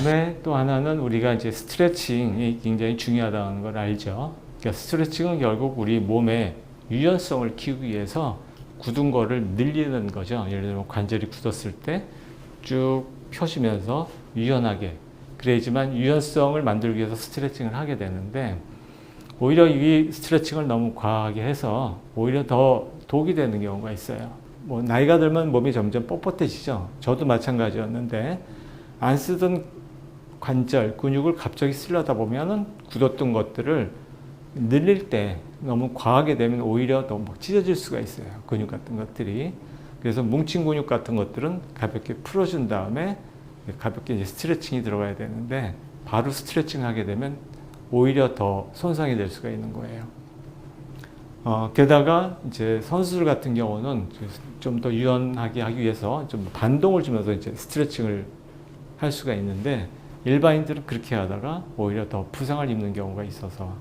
다음에 또 하나는 우리가 이제 스트레칭이 굉장히 중요하다는 걸 알죠. 그러니까 스트레칭은 결국 우리 몸의 유연성을 키우기 위해서 굳은 거를 늘리는 거죠. 예를 들면 관절이 굳었을 때 쭉 펴시면서 유연하게. 그래야지만 유연성을 만들기 위해서 스트레칭을 하게 되는데 오히려 이 스트레칭을 너무 과하게 해서 오히려 더 독이 되는 경우가 있어요. 뭐 나이가 들면 몸이 점점 뻣뻣해지죠. 저도 마찬가지였는데 안 쓰던 관절, 근육을 갑자기 쓰려다 보면은 굳었던 것들을 늘릴 때 너무 과하게 되면 오히려 더 막 찢어질 수가 있어요. 근육 같은 것들이. 그래서 뭉친 근육 같은 것들은 가볍게 풀어준 다음에 가볍게 이제 스트레칭이 들어가야 되는데 바로 스트레칭 하게 되면 오히려 더 손상이 될 수가 있는 거예요. 게다가 이제 선수들 같은 경우는 좀 더 유연하게 하기 위해서 좀 반동을 주면서 이제 스트레칭을 할 수가 있는데 일반인들은 그렇게 하다가 오히려 더 부상을 입는 경우가 있어서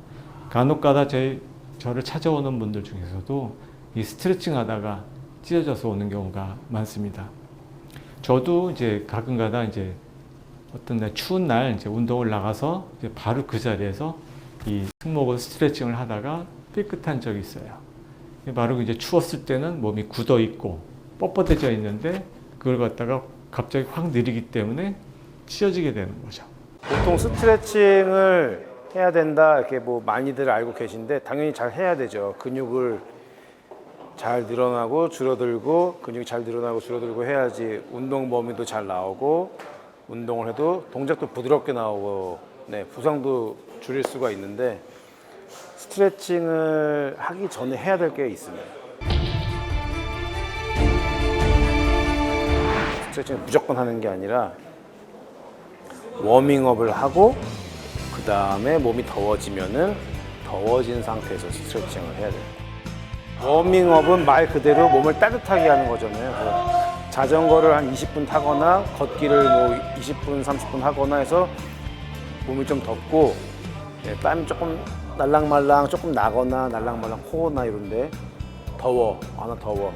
간혹가다 저를 찾아오는 분들 중에서도 이 스트레칭 하다가 찢어져서 오는 경우가 많습니다. 저도 이제 가끔가다 이제 어떤 날 추운 날 이제 운동을 나가서 이제 바로 그 자리에서 이 승모근 스트레칭을 하다가 삐끗한 적이 있어요. 바로 이제 추웠을 때는 몸이 굳어 있고 뻣뻣해져 있는데 그걸 갖다가 갑자기 확 느리기 때문에 찢어지게 되는 거죠. 보통 스트레칭을 해야 된다 이렇게 뭐 많이들 알고 계신데 당연히 잘 해야 되죠. 근육을 잘 늘어나고 줄어들고 근육이 잘 늘어나고 줄어들고 해야지 운동 범위도 잘 나오고 운동을 해도 동작도 부드럽게 나오고 부상도 줄일 수가 있는데 스트레칭을 하기 전에 해야 될 게 있습니다. 스트레칭을 무조건 하는 게 아니라 워밍업을 하고 그 다음에 몸이 더워지면은 더워진 상태에서 스트레칭을 해야 돼요. 워밍업은 말 그대로 몸을 따뜻하게 하는 거잖아요. 그래서 자전거를 한 20분 타거나 걷기를 뭐 20분, 30분 하거나 해서 몸이 좀 덥고 땀이 조금 날랑말랑 조금 나거나 날랑말랑 코나 이런데 더워, 나 더워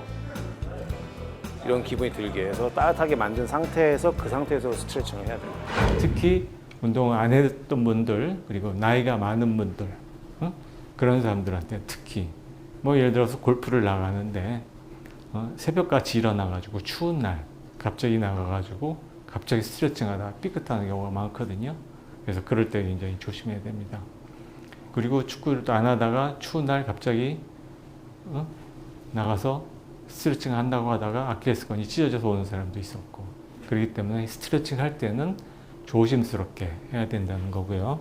이런 기분이 들게 해서 따뜻하게 만든 상태에서 그 상태에서 스트레칭을 해야 돼요. 특히 운동을 안 했던 분들 그리고 나이가 많은 분들 그런 사람들한테 특히 뭐 예를 들어서 골프를 나가는데 새벽같이 일어나가지고 추운 날 갑자기 나가가지고 갑자기 스트레칭 하다가 삐끗하는 경우가 많거든요. 그래서 그럴 때 굉장히 조심해야 됩니다. 그리고 축구를 또 안 하다가 추운 날 갑자기 나가서 스트레칭 한다고 하다가 아킬레스건이 찢어져서 오는 사람도 있었고 그렇기 때문에 스트레칭 할 때는 조심스럽게 해야 된다는 거고요.